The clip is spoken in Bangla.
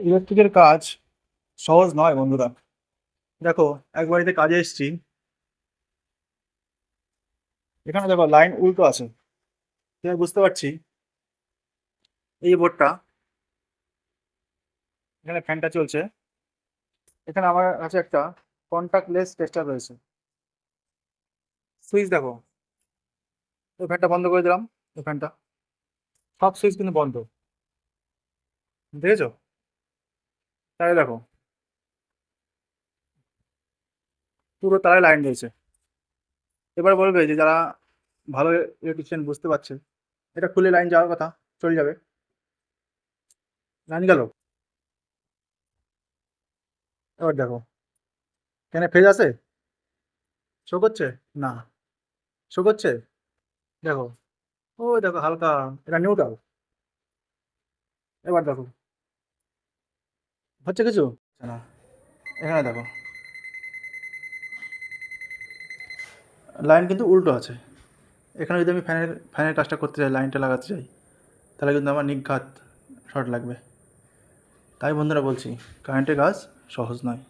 ইলেকট্রিকের কাজ সহজ নয় বন্ধুরা। দেখো, এক বাড়িতে কাজে এসেছি, এখানে দেখো লাইন উল্টো আছে। আমি বুঝতে পারছি এই বোর্ডটা, এখানে ফ্যানটা চলছে, এখানে আমার কাছে একটা কন্টাক্টলেস টেস্টার রয়েছে। সুইচ দেখো, ওই ফ্যানটা বন্ধ করে দিলাম, ওই ফ্যানটা, সব সুইচ কিন্তু বন্ধ, দেখেছো? তাহলে দেখো, পুরো তারায় লাইন রয়েছে। এবার বলবে যে যারা ভালো ইলেকট্রিশিয়ান বুঝতে পারছে, এটা খুলে লাইন যাওয়ার কথা, চলে যাবে। লাইন গেল। এবার দেখো, এখানে ফেজ আছে, শো করছে না, শো করছে, দেখো, ও দেখো হালকা, এটা নিউট্রাল। এবার দেখো, হচ্ছে কিছু না, এখানে দেখো লাইন কিন্তু উল্টো আছে। এখানে যদি আমি ফ্যানের ফ্যানের কাজটা করতে চাই, লাইনটা লাগাতে চাই, তাহলে কিন্তু আমার নিঘাত শর্ট লাগবে। তাই বন্ধুরা বলছি, কারেন্টের কাজ সহজ নয়।